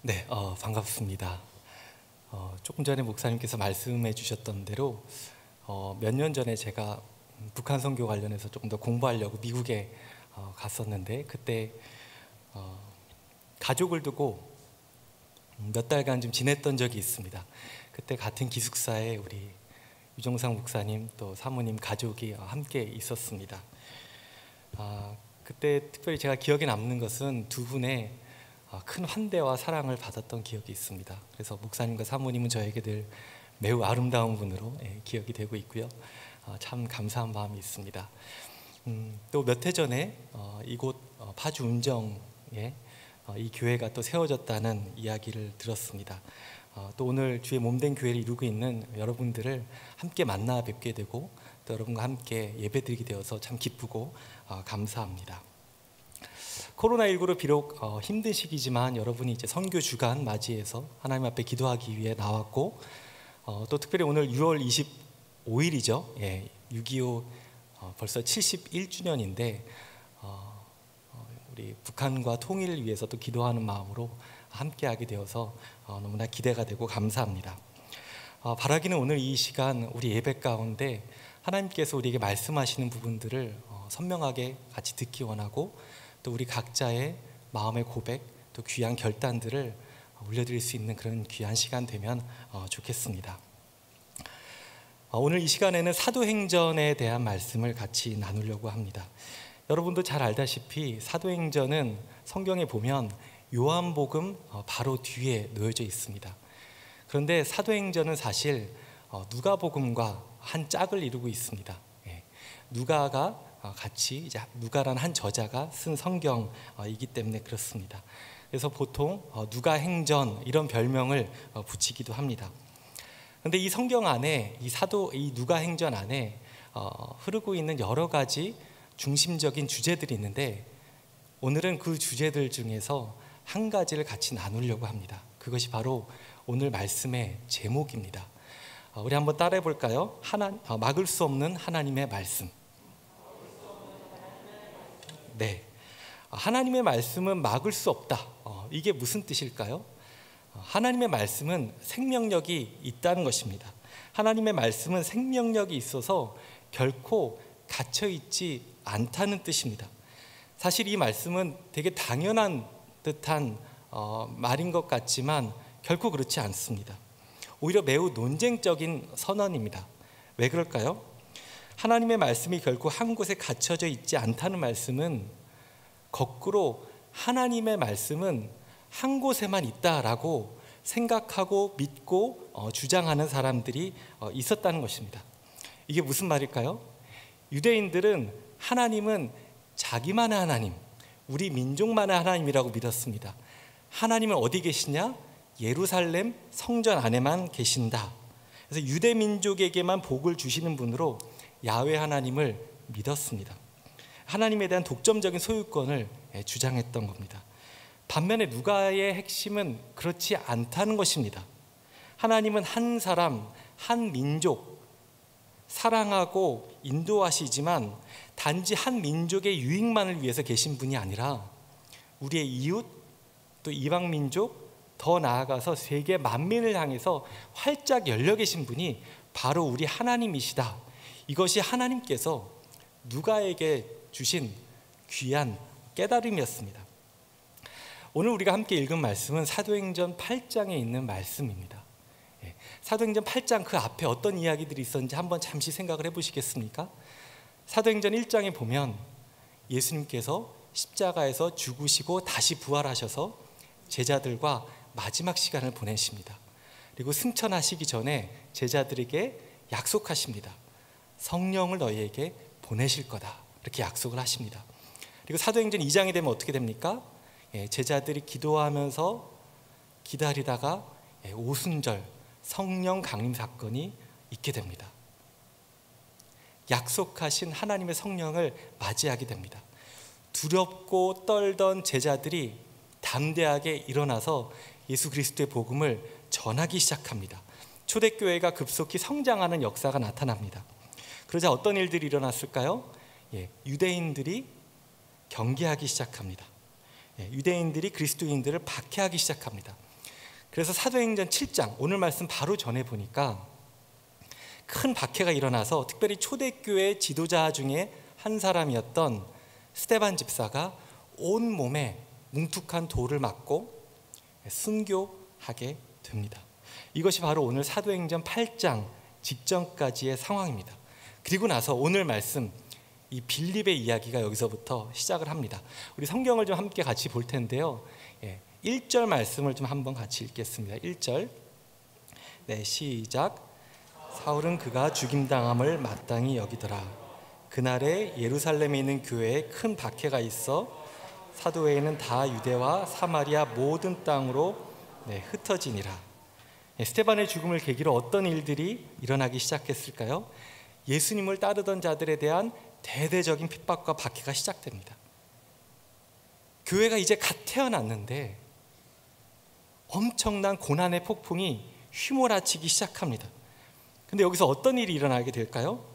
네, 반갑습니다. 조금 전에 목사님께서 말씀해 주셨던 대로 몇 년 전에 제가 북한 선교 관련해서 조금 더 공부하려고 미국에 갔었는데 그때 가족을 두고 몇 달간 좀 지냈던 적이 있습니다. 그때 같은 기숙사에 우리 유정상 목사님 또 사모님 가족이 함께 있었습니다. 그때 특별히 제가 기억에 남는 것은 두 분의 큰 환대와 사랑을 받았던 기억이 있습니다. 그래서 목사님과 사모님은 저에게 늘 매우 아름다운 분으로 기억이 되고 있고요. 참 감사한 마음이 있습니다. 또 몇 해 전에 이곳 파주 운정에 이 교회가 또 세워졌다는 이야기를 들었습니다. 또 오늘 주의 몸된 교회를 이루고 있는 여러분들을 함께 만나 뵙게 되고 또 여러분과 함께 예배드리게 되어서 참 기쁘고 감사합니다. 코로나19로 비록 힘든 시기지만 여러분이 이제 선교 주간 맞이해서 하나님 앞에 기도하기 위해 나왔고 또 특별히 오늘 6월 25일이죠. 6.25 벌써 71주년인데 우리 북한과 통일을 위해서 또 기도하는 마음으로 함께하게 되어서 너무나 기대가 되고 감사합니다. 바라기는 오늘 이 시간 우리 예배 가운데 하나님께서 우리에게 말씀하시는 부분들을 선명하게 같이 듣기 원하고 또 우리 각자의 마음의 고백 또 귀한 결단들을 올려드릴 수 있는 그런 귀한 시간 되면 좋겠습니다. 오늘 이 시간에는 사도행전에 대한 말씀을 같이 나누려고 합니다. 여러분도 잘 알다시피 사도행전은 성경에 보면 요한복음 바로 뒤에 놓여져 있습니다. 그런데 사도행전은 사실 누가복음과 한 짝을 이루고 있습니다. 누가가 같이 이제 누가라는 한 저자가 쓴 성경이기 때문에 그렇습니다. 그래서 보통 누가행전 이런 별명을 붙이기도 합니다. 그런데 이 성경 안에 이 누가행전 안에 흐르고 있는 여러 가지 중심적인 주제들이 있는데 오늘은 그 주제들 중에서 한 가지를 같이 나누려고 합니다. 그것이 바로 오늘 말씀의 제목입니다. 우리 한번 따라해 볼까요? 막을 수 없는 하나님의 말씀. 네, 하나님의 말씀은 막을 수 없다. 이게 무슨 뜻일까요? 하나님의 말씀은 생명력이 있다는 것입니다. 하나님의 말씀은 생명력이 있어서 결코 갇혀있지 않다는 뜻입니다. 사실 이 말씀은 되게 당연한 듯한 말인 것 같지만 결코 그렇지 않습니다. 오히려 매우 논쟁적인 선언입니다. 왜 그럴까요? 하나님의 말씀이 결코 한 곳에 갇혀져 있지 않다는 말씀은 거꾸로 하나님의 말씀은 한 곳에만 있다라고 생각하고 믿고 주장하는 사람들이 있었다는 것입니다. 이게 무슨 말일까요? 유대인들은 하나님은 자기만의 하나님, 우리 민족만의 하나님이라고 믿었습니다. 하나님은 어디 계시냐? 예루살렘 성전 안에만 계신다. 그래서 유대 민족에게만 복을 주시는 분으로 야훼 하나님을 믿었습니다. 하나님에 대한 독점적인 소유권을 주장했던 겁니다. 반면에 누가의 핵심은 그렇지 않다는 것입니다. 하나님은 한 사람, 한 민족 사랑하고 인도하시지만 단지 한 민족의 유익만을 위해서 계신 분이 아니라 우리의 이웃 또 이방 민족 더 나아가서 세계 만민을 향해서 활짝 열려 계신 분이 바로 우리 하나님이시다. 이것이 하나님께서 누가에게 주신 귀한 깨달음이었습니다. 오늘 우리가 함께 읽은 말씀은 사도행전 8장에 있는 말씀입니다. 사도행전 8장 그 앞에 어떤 이야기들이 있었는지 한번 잠시 생각을 해보시겠습니까? 사도행전 1장에 보면 예수님께서 십자가에서 죽으시고 다시 부활하셔서 제자들과 마지막 시간을 보내십니다. 그리고 승천하시기 전에 제자들에게 약속하십니다. 성령을 너희에게 보내실 거다. 이렇게 약속을 하십니다. 그리고 사도행전 2장이 되면 어떻게 됩니까? 제자들이 기도하면서 기다리다가 오순절 성령 강림 사건이 있게 됩니다. 약속하신 하나님의 성령을 맞이하게 됩니다. 두렵고 떨던 제자들이 담대하게 일어나서 예수 그리스도의 복음을 전하기 시작합니다. 초대교회가 급속히 성장하는 역사가 나타납니다. 그러자 어떤 일들이 일어났을까요? 유대인들이 경계하기 시작합니다. 유대인들이 그리스도인들을 박해하기 시작합니다. 그래서 사도행전 7장 오늘 말씀 바로 전에 보니까 큰 박해가 일어나서 특별히 초대교회 지도자 중에 한 사람이었던 스데반 집사가 온 몸에 뭉툭한 돌을 맞고 순교하게 됩니다. 이것이 바로 오늘 사도행전 8장 직전까지의 상황입니다. 그리고 나서 오늘 말씀 이 빌립의 이야기가 여기서부터 시작을 합니다. 우리 성경을 좀 함께 같이 볼 텐데요. 1절 말씀을 좀 한번 같이 읽겠습니다. 1절. 네, 시작. 사울은 그가 죽임당함을 마땅히 여기더라. 그날에 예루살렘에 있는 교회에 큰 박해가 있어 사도 외에는 다 유대와 사마리아 모든 땅으로 흩어지니라. 스데반의 죽음을 계기로 어떤 일들이 일어나기 시작했을까요? 예수님을 따르던 자들에 대한 대대적인 핍박과 박해가 시작됩니다. 교회가 이제 갓 태어났는데 엄청난 고난의 폭풍이 휘몰아치기 시작합니다. 근데 여기서 어떤 일이 일어나게 될까요?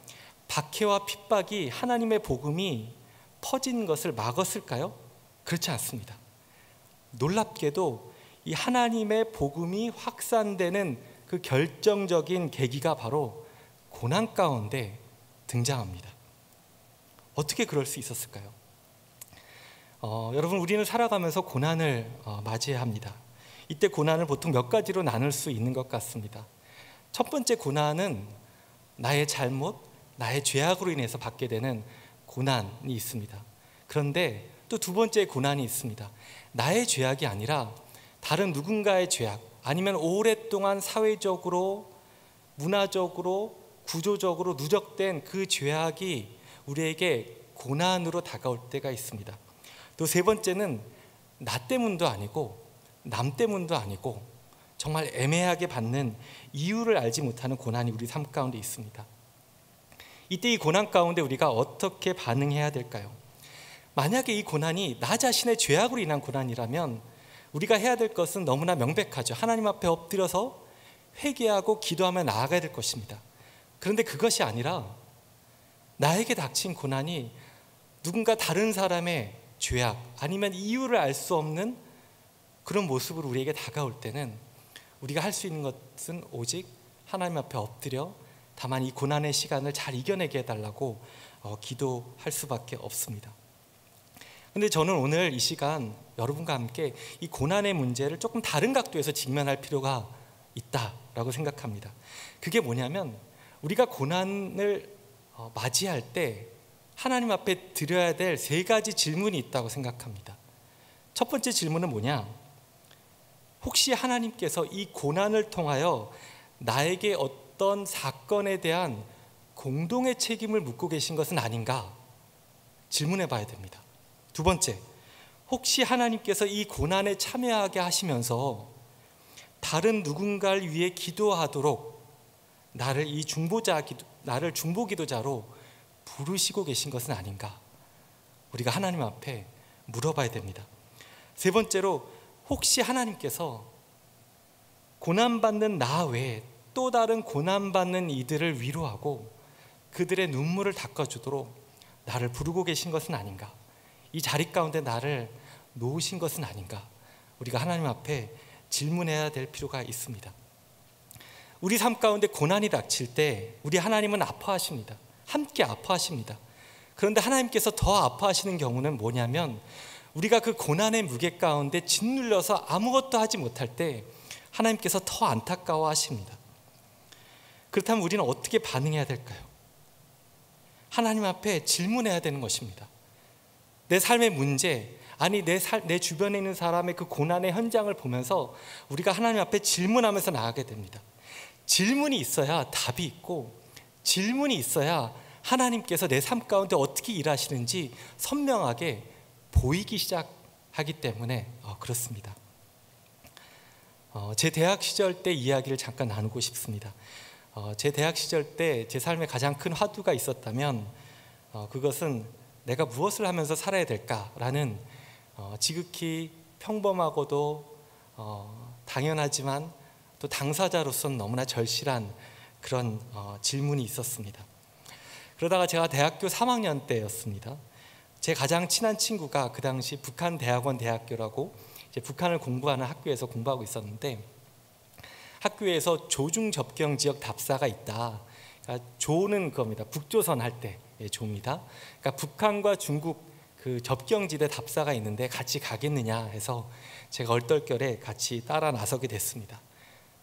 박해와 핍박이 하나님의 복음이 퍼진 것을 막았을까요? 그렇지 않습니다. 놀랍게도 이 하나님의 복음이 확산되는 그 결정적인 계기가 바로 고난 가운데 등장합니다. 어떻게 그럴 수 있었을까요? 여러분, 우리는 살아가면서 고난을 맞이해야 합니다. 이때 고난을 보통 몇 가지로 나눌 수 있는 것 같습니다. 첫 번째 고난은 나의 잘못, 나의 죄악으로 인해서 받게 되는 고난이 있습니다. 그런데 또 두 번째 고난이 있습니다. 나의 죄악이 아니라 다른 누군가의 죄악, 아니면 오랫동안 사회적으로, 문화적으로, 구조적으로 누적된 그 죄악이 우리에게 고난으로 다가올 때가 있습니다. 또 세 번째는 나 때문도 아니고 남 때문도 아니고 정말 애매하게 받는 이유를 알지 못하는 고난이 우리 삶 가운데 있습니다. 이때 이 고난 가운데 우리가 어떻게 반응해야 될까요? 만약에 이 고난이 나 자신의 죄악으로 인한 고난이라면 우리가 해야 될 것은 너무나 명백하죠. 하나님 앞에 엎드려서 회개하고 기도하며 나아가야 될 것입니다. 그런데 그것이 아니라 나에게 닥친 고난이 누군가 다른 사람의 죄악, 아니면 이유를 알 수 없는 그런 모습으로 우리에게 다가올 때는 우리가 할 수 있는 것은 오직 하나님 앞에 엎드려 다만 이 고난의 시간을 잘 이겨내게 해달라고 기도할 수밖에 없습니다. 근데 저는 오늘 이 시간 여러분과 함께 이 고난의 문제를 조금 다른 각도에서 직면할 필요가 있다라고 생각합니다. 그게 뭐냐면 우리가 고난을 맞이할 때 하나님 앞에 드려야 될 세 가지 질문이 있다고 생각합니다. 첫 번째 질문은 뭐냐? 혹시 하나님께서 이 고난을 통하여 나에게 어떤 사건에 대한 공동의 책임을 묻고 계신 것은 아닌가? 질문해 봐야 됩니다. 두 번째, 혹시 하나님께서 이 고난에 참여하게 하시면서 다른 누군가를 위해 기도하도록 나를 중보기도자로 부르시고 계신 것은 아닌가? 우리가 하나님 앞에 물어봐야 됩니다. 세 번째로, 혹시 하나님께서 고난받는 나 외에 또 다른 고난받는 이들을 위로하고 그들의 눈물을 닦아주도록 나를 부르고 계신 것은 아닌가? 이 자리 가운데 나를 놓으신 것은 아닌가? 우리가 하나님 앞에 질문해야 될 필요가 있습니다. 우리 삶 가운데 고난이 닥칠 때 우리 하나님은 아파하십니다. 함께 아파하십니다. 그런데 하나님께서 더 아파하시는 경우는 뭐냐면 우리가 그 고난의 무게 가운데 짓눌려서 아무것도 하지 못할 때 하나님께서 더 안타까워하십니다. 그렇다면 우리는 어떻게 반응해야 될까요? 하나님 앞에 질문해야 되는 것입니다. 내 삶의 문제, 아니 내 주변에 있는 사람의 그 고난의 현장을 보면서 우리가 하나님 앞에 질문하면서 나아가게 됩니다. 질문이 있어야 답이 있고, 질문이 있어야 하나님께서 내 삶 가운데 어떻게 일하시는지 선명하게 보이기 시작하기 때문에 그렇습니다. 제 대학 시절 때 이야기를 잠깐 나누고 싶습니다. 제 대학 시절 때 제 삶에 가장 큰 화두가 있었다면 그것은 내가 무엇을 하면서 살아야 될까라는 지극히 평범하고도 당연하지만 또 당사자로서는 너무나 절실한 그런 질문이 있었습니다. 그러다가 제가 대학교 3학년 때였습니다. 제 가장 친한 친구가 그 당시 북한대학원 대학교라고 이제 북한을 공부하는 학교에서 공부하고 있었는데 학교에서 조중 접경 지역 답사가 있다. 그러니까 조는 그겁니다. 북조선 할 때 조입니다. 그러니까 북한과 중국 그 접경지대 답사가 있는데 같이 가겠느냐 해서 제가 얼떨결에 같이 따라 나서게 됐습니다.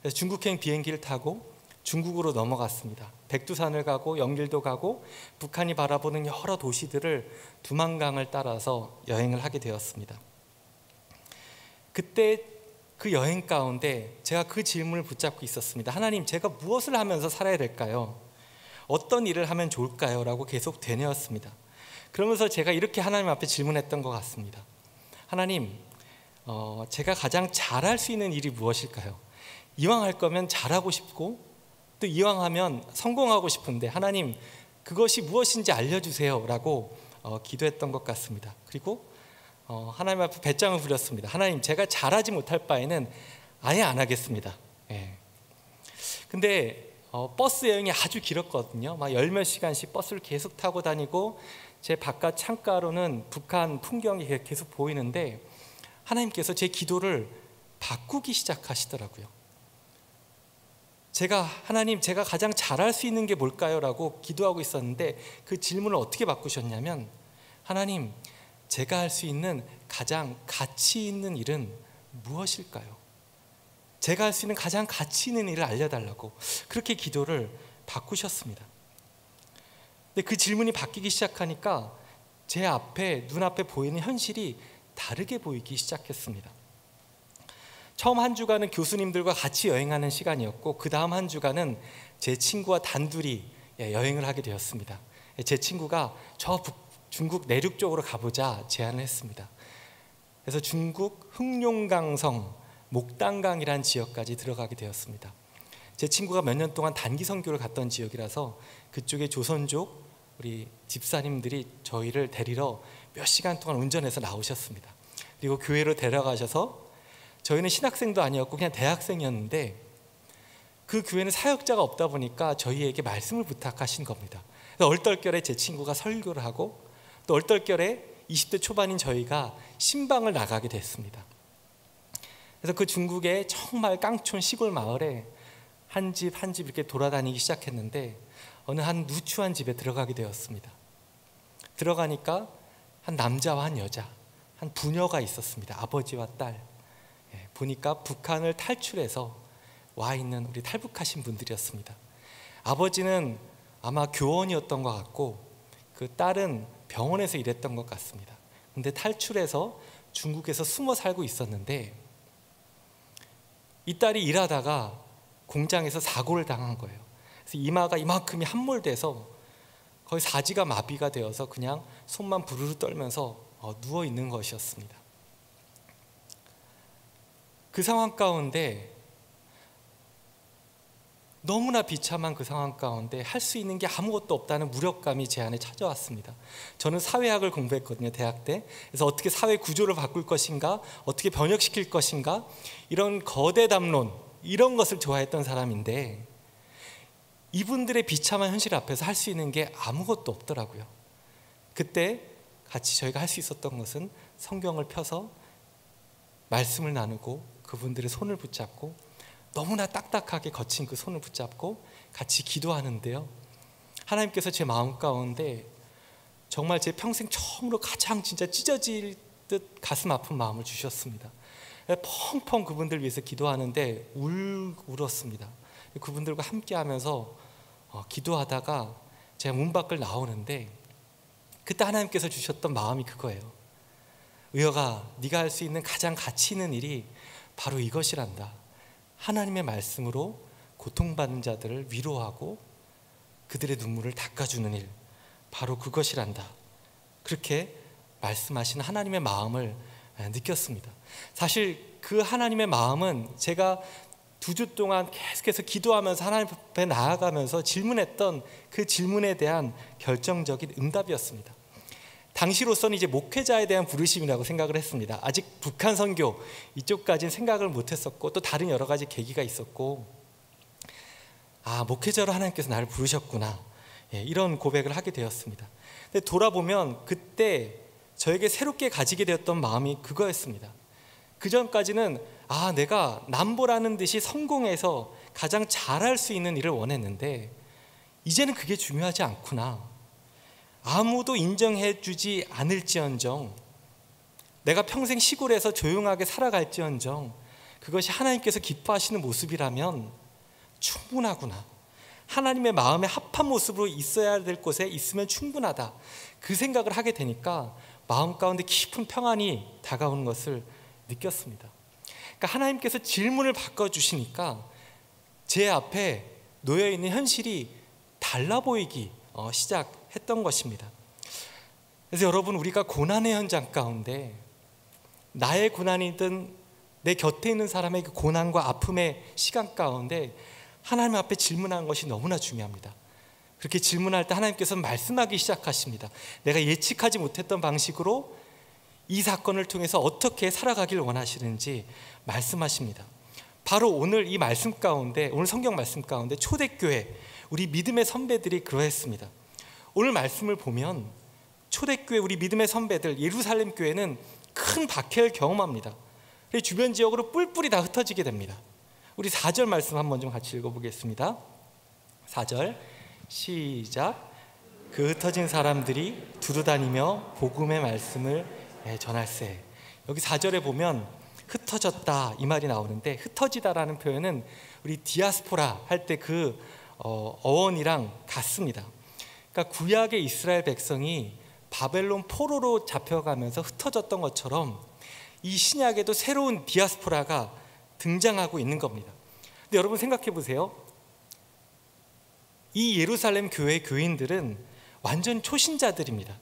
그래서 중국행 비행기를 타고 중국으로 넘어갔습니다. 백두산을 가고 영길도 가고 북한이 바라보는 여러 도시들을 두만강을 따라서 여행을 하게 되었습니다. 그때 그 여행 가운데 제가 그 질문을 붙잡고 있었습니다. 하나님, 제가 무엇을 하면서 살아야 될까요? 어떤 일을 하면 좋을까요? 라고 계속 되뇌었습니다. 그러면서 제가 이렇게 하나님 앞에 질문했던 것 같습니다. 하나님, 제가 가장 잘할 수 있는 일이 무엇일까요? 이왕 할 거면 잘하고 싶고 또 이왕 하면 성공하고 싶은데 하나님, 그것이 무엇인지 알려주세요 라고 기도했던 것 같습니다. 그리고 하나님 앞에 배짱을 부렸습니다. 하나님, 제가 잘하지 못할 바에는 아예 안 하겠습니다. 근데 버스 여행이 아주 길었거든요. 막 열 몇 시간씩 버스를 계속 타고 다니고 제 바깥 창가로는 북한 풍경이 계속 보이는데 하나님께서 제 기도를 바꾸기 시작하시더라고요. 하나님, 제가 가장 잘할 수 있는 게 뭘까요? 라고 기도하고 있었는데 그 질문을 어떻게 바꾸셨냐면, 하나님, 제가 할 수 있는 가장 가치 있는 일은 무엇일까요? 제가 할 수 있는 가장 가치 있는 일을 알려달라고 그렇게 기도를 바꾸셨습니다. 근데 그 질문이 바뀌기 시작하니까 제 눈앞에 보이는 현실이 다르게 보이기 시작했습니다. 처음 한 주간은 교수님들과 같이 여행하는 시간이었고 그 다음 한 주간은 제 친구와 단둘이 여행을 하게 되었습니다. 제 친구가 중국 내륙 쪽으로 가보자 제안을 했습니다. 그래서 중국 흑룡강성 목단강이라는 지역까지 들어가게 되었습니다. 제 친구가 몇 년 동안 단기 선교를 갔던 지역이라서 그쪽에 조선족 우리 집사님들이 저희를 데리러 몇 시간 동안 운전해서 나오셨습니다. 그리고 교회로 데려가셔서 저희는 신학생도 아니었고 그냥 대학생이었는데 그 교회는 사역자가 없다 보니까 저희에게 말씀을 부탁하신 겁니다. 그래서 얼떨결에 제 친구가 설교를 하고 또 얼떨결에 20대 초반인 저희가 신방을 나가게 됐습니다. 그래서 그 중국의 정말 깡촌 시골 마을에 한 집 한 집 이렇게 돌아다니기 시작했는데 어느 한 누추한 집에 들어가게 되었습니다. 들어가니까 한 남자와 한 여자, 한 부녀가 있었습니다. 아버지와 딸. 보니까 북한을 탈출해서 와 있는 우리 탈북하신 분들이었습니다. 아버지는 아마 교원이었던 것 같고 그 딸은 병원에서 일했던 것 같습니다. 근데 탈출해서 중국에서 숨어 살고 있었는데 이 딸이 일하다가 공장에서 사고를 당한 거예요. 그래서 이마가 이만큼이 함몰돼서 거의 사지가 마비가 되어서 그냥 손만 부르르 떨면서 누워 있는 것이었습니다. 그 상황 가운데 너무나 비참한 그 상황 가운데 할 수 있는 게 아무것도 없다는 무력감이 제 안에 찾아왔습니다. 저는 사회학을 공부했거든요, 대학 때. 그래서 어떻게 사회 구조를 바꿀 것인가, 어떻게 번역시킬 것인가, 이런 거대 담론, 이런 것을 좋아했던 사람인데 이분들의 비참한 현실 앞에서 할 수 있는 게 아무것도 없더라고요. 그때 같이 저희가 할 수 있었던 것은 성경을 펴서 말씀을 나누고 그분들의 손을 붙잡고 너무나 딱딱하게 거친 그 손을 붙잡고 같이 기도하는데요, 하나님께서 제 마음 가운데 정말 제 평생 처음으로 가장 진짜 찢어질 듯 가슴 아픈 마음을 주셨습니다. 펑펑 그분들 위해서 기도하는데 울었습니다. 그분들과 함께 하면서 기도하다가 제가 문 밖을 나오는데 그때 하나님께서 주셨던 마음이 그거예요. 의혁아, 네가 할 수 있는 가장 가치 있는 일이 바로 이것이란다. 하나님의 말씀으로 고통받는 자들을 위로하고 그들의 눈물을 닦아주는 일, 바로 그것이란다. 그렇게 말씀하신 하나님의 마음을 느꼈습니다. 사실 그 하나님의 마음은 제가 2주 동안 계속해서 기도하면서 하나님 앞에 나아가면서 질문했던 그 질문에 대한 결정적인 응답이었습니다. 당시로서는 이제 목회자에 대한 부르심이라고 생각을 했습니다. 아직 북한 선교 이쪽까지는 생각을 못했었고 또 다른 여러 가지 계기가 있었고, 목회자로 하나님께서 나를 부르셨구나, 이런 고백을 하게 되었습니다. 근데 돌아보면 그때 저에게 새롭게 가지게 되었던 마음이 그거였습니다. 그전까지는 내가 남보라는 듯이 성공해서 가장 잘할 수 있는 일을 원했는데 이제는 그게 중요하지 않구나. 아무도 인정해 주지 않을지언정, 내가 평생 시골에서 조용하게 살아갈지언정 그것이 하나님께서 기뻐하시는 모습이라면 충분하구나. 하나님의 마음에 합한 모습으로 있어야 될 곳에 있으면 충분하다. 그 생각을 하게 되니까 마음 가운데 깊은 평안이 다가오는 것을 느꼈습니다. 그러니까 하나님께서 질문을 바꿔주시니까 제 앞에 놓여있는 현실이 달라 보이기 시작했던 것입니다. 그래서 여러분, 우리가 고난의 현장 가운데 나의 고난이든 내 곁에 있는 사람의 그 고난과 아픔의 시간 가운데 하나님 앞에 질문하는 것이 너무나 중요합니다. 그렇게 질문할 때 하나님께서 말씀하기 시작하십니다. 내가 예측하지 못했던 방식으로 이 사건을 통해서 어떻게 살아가길 원하시는지 말씀하십니다. 바로 오늘 이 말씀 가운데, 오늘 성경 말씀 가운데 초대교회, 우리 믿음의 선배들이 그러했습니다. 오늘 말씀을 보면 초대교회, 우리 믿음의 선배들, 예루살렘 교회는 큰 박해를 경험합니다. 주변 지역으로 뿔뿔이 다 흩어지게 됩니다. 우리 4절 말씀 한번 좀 같이 읽어보겠습니다. 4절 시작. 그 흩어진 사람들이 두루다니며 복음의 말씀을 전할세. 여기 4절에 보면 흩어졌다 이 말이 나오는데, 흩어지다라는 표현은 우리 디아스포라 할 때 그 어원이랑 같습니다. 그러니까 구약의 이스라엘 백성이 바벨론 포로로 잡혀가면서 흩어졌던 것처럼 이 신약에도 새로운 디아스포라가 등장하고 있는 겁니다. 근데 여러분 생각해 보세요. 이 예루살렘 교회 교인들은 완전 초신자들입니다.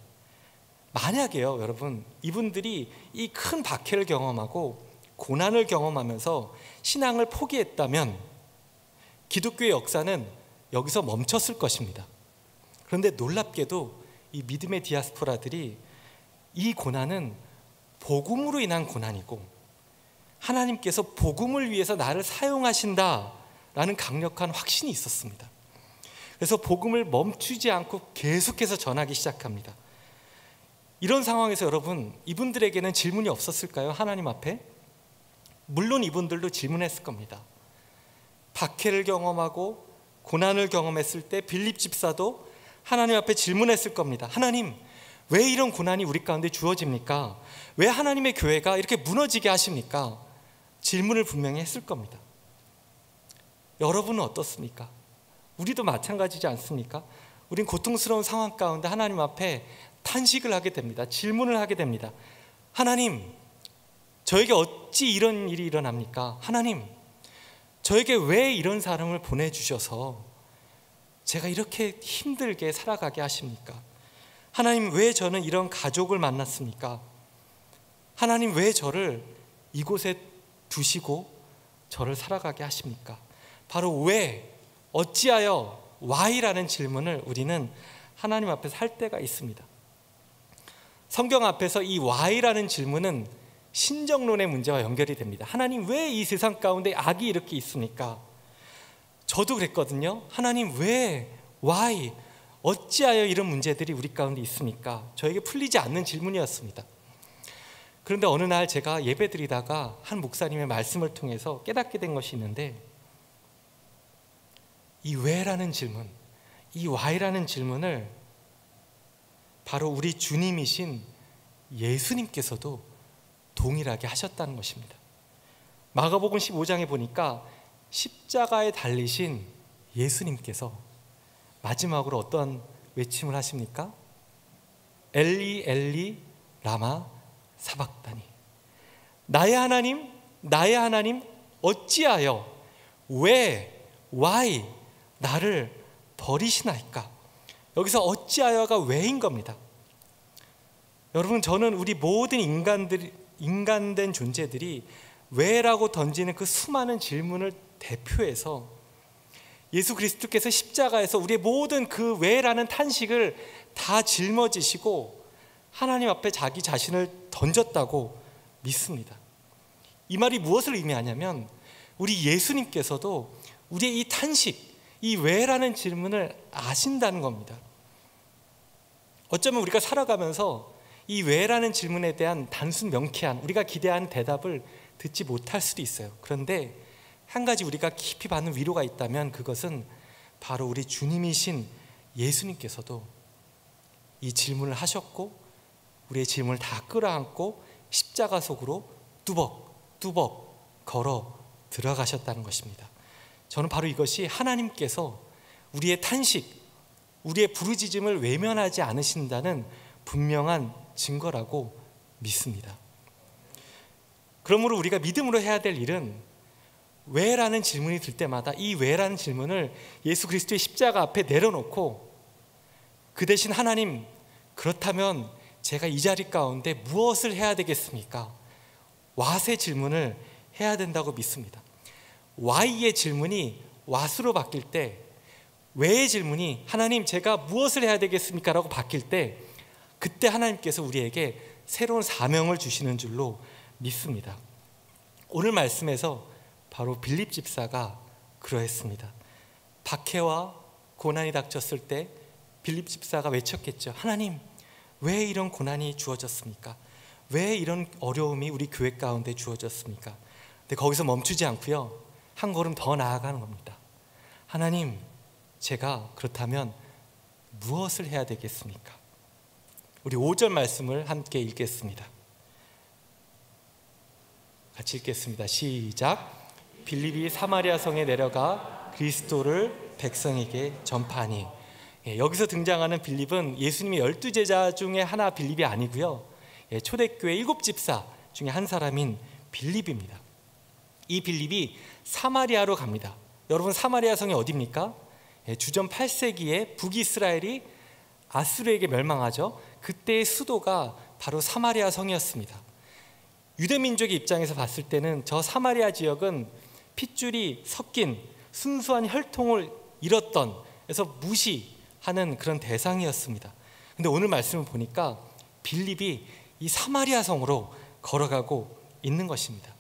만약에요, 여러분, 이분들이 이 큰 박해를 경험하고 고난을 경험하면서 신앙을 포기했다면 기독교의 역사는 여기서 멈췄을 것입니다. 그런데 놀랍게도 이 믿음의 디아스포라들이 이 고난은 복음으로 인한 고난이고 하나님께서 복음을 위해서 나를 사용하신다라는 강력한 확신이 있었습니다. 그래서 복음을 멈추지 않고 계속해서 전하기 시작합니다. 이런 상황에서 여러분, 이분들에게는 질문이 없었을까요? 하나님 앞에? 물론 이분들도 질문했을 겁니다. 박해를 경험하고 고난을 경험했을 때 빌립 집사도 하나님 앞에 질문했을 겁니다. 하나님, 왜 이런 고난이 우리 가운데 주어집니까? 왜 하나님의 교회가 이렇게 무너지게 하십니까? 질문을 분명히 했을 겁니다. 여러분은 어떻습니까? 우리도 마찬가지지 않습니까? 우린 고통스러운 상황 가운데 하나님 앞에 탄식을 하게 됩니다. 질문을 하게 됩니다. 하나님, 저에게 어찌 이런 일이 일어납니까? 하나님, 저에게 왜 이런 사람을 보내주셔서 제가 이렇게 힘들게 살아가게 하십니까? 하나님, 왜 저는 이런 가족을 만났습니까? 하나님, 왜 저를 이곳에 두시고 저를 살아가게 하십니까? 바로 왜, 어찌하여, why라는 질문을 우리는 하나님 앞에서 할 때가 있습니다. 성경 앞에서 이 why라는 질문은 신정론의 문제와 연결이 됩니다. 하나님, 왜 이 세상 가운데 악이 이렇게 있습니까? 저도 그랬거든요. 하나님, 왜, why, 어찌하여 이런 문제들이 우리 가운데 있습니까? 저에게 풀리지 않는 질문이었습니다. 그런데 어느 날 제가 예배드리다가 한 목사님의 말씀을 통해서 깨닫게 된 것이 있는데, 이 왜라는 질문, 이 why라는 질문을 바로 우리 주님이신 예수님께서도 동일하게 하셨다는 것입니다. 마가복음 15장에 보니까 십자가에 달리신 예수님께서 마지막으로 어떤 외침을 하십니까? 엘리 엘리 라마 사박다니, 나의 하나님, 나의 하나님, 어찌하여, 왜, why 나를 버리시나이까? 여기서 어찌하여가 왜인 겁니다. 여러분, 저는 우리 모든 인간된 존재들이 왜라고 던지는 그 수많은 질문을 대표해서 예수 그리스도께서 십자가에서 우리의 모든 그 왜라는 탄식을 다 짊어지시고 하나님 앞에 자기 자신을 던졌다고 믿습니다. 이 말이 무엇을 의미하냐면 우리 예수님께서도 우리의 이 탄식, 이 왜라는 질문을 아신다는 겁니다. 어쩌면 우리가 살아가면서 이 왜라는 질문에 대한 단순 명쾌한, 우리가 기대하는 대답을 듣지 못할 수도 있어요. 그런데 한 가지 우리가 깊이 받는 위로가 있다면 그것은 바로 우리 주님이신 예수님께서도 이 질문을 하셨고 우리의 질문을 다 끌어안고 십자가 속으로 뚜벅뚜벅 걸어 들어가셨다는 것입니다. 저는 바로 이것이 하나님께서 우리의 탄식, 우리의 부르짖음을 외면하지 않으신다는 분명한 증거라고 믿습니다. 그러므로 우리가 믿음으로 해야 될 일은 왜라는 질문이 들 때마다 이 왜라는 질문을 예수 그리스도의 십자가 앞에 내려놓고 그 대신 하나님, 그렇다면 제가 이 자리 가운데 무엇을 해야 되겠습니까? what의 질문을 해야 된다고 믿습니다. why의 질문이 what으로 바뀔 때, 왜의 질문이 하나님 제가 무엇을 해야 되겠습니까? 라고 바뀔 때 그때 하나님께서 우리에게 새로운 사명을 주시는 줄로 믿습니다. 오늘 말씀에서 바로 빌립 집사가 그러했습니다. 박해와 고난이 닥쳤을 때 빌립 집사가 외쳤겠죠. 하나님, 왜 이런 고난이 주어졌습니까? 왜 이런 어려움이 우리 교회 가운데 주어졌습니까? 근데 거기서 멈추지 않고요, 한 걸음 더 나아가는 겁니다. 하나님, 제가 그렇다면 무엇을 해야 되겠습니까? 우리 5절 말씀을 함께 읽겠습니다. 같이 읽겠습니다. 시작. 빌립이 사마리아 성에 내려가 그리스도를 백성에게 전파하니. 여기서 등장하는 빌립은 예수님의 12제자 중에 하나 빌립이 아니고요, 초대교회 7집사 중에 한 사람인 빌립입니다. 이 빌립이 사마리아로 갑니다. 여러분, 사마리아 성이 어디입니까? 주전 8세기에 북이스라엘이 아수르에게 멸망하죠. 그때의 수도가 바로 사마리아 성이었습니다. 유대민족의 입장에서 봤을 때는 저 사마리아 지역은 핏줄이 섞인 순수한 혈통을 잃었던, 그래서 무시하는 그런 대상이었습니다. 근데 오늘 말씀을 보니까 빌립이 이 사마리아 성으로 걸어가고 있는 것입니다.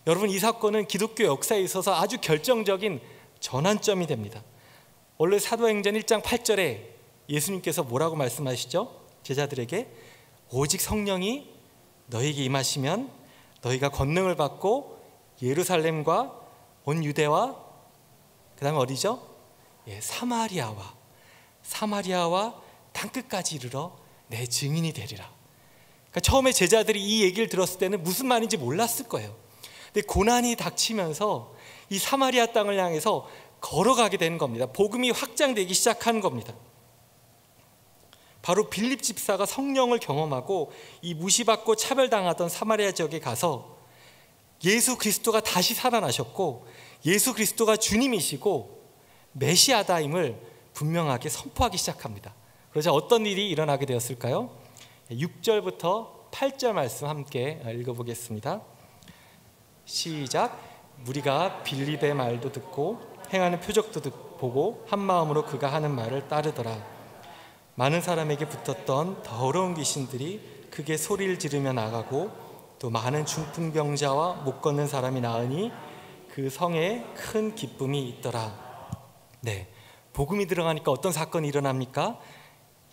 여러분, 이 사건은 기독교 역사에 있어서 아주 결정적인 전환점이 됩니다. 원래 사도행전 1장 8절에 예수님께서 뭐라고 말씀하시죠? 제자들에게 오직 성령이 너에게 임하시면 너희가 권능을 받고 예루살렘과 온 유대와 그 다음에 어디죠? 사마리아와 땅끝까지 이르러 내 증인이 되리라. 그러니까 처음에 제자들이 이 얘기를 들었을 때는 무슨 말인지 몰랐을 거예요. 근데 고난이 닥치면서 이 사마리아 땅을 향해서 걸어가게 되는 겁니다. 복음이 확장되기 시작하는 겁니다. 바로 빌립 집사가 성령을 경험하고 이 무시받고 차별당하던 사마리아 지역에 가서 예수 그리스도가 다시 살아나셨고 예수 그리스도가 주님이시고 메시아다임을 분명하게 선포하기 시작합니다. 그러자 어떤 일이 일어나게 되었을까요? 6절부터 8절 말씀 함께 읽어보겠습니다. 시작. 무리가 빌립의 말도 듣고 행하는 표적도 보고 한 마음으로 그가 하는 말을 따르더라. 많은 사람에게 붙었던 더러운 귀신들이 크게 소리를 지르며 나가고 또 많은 중풍병자와 못 걷는 사람이 나으니 그 성에 큰 기쁨이 있더라. 복음이 들어가니까 어떤 사건이 일어납니까?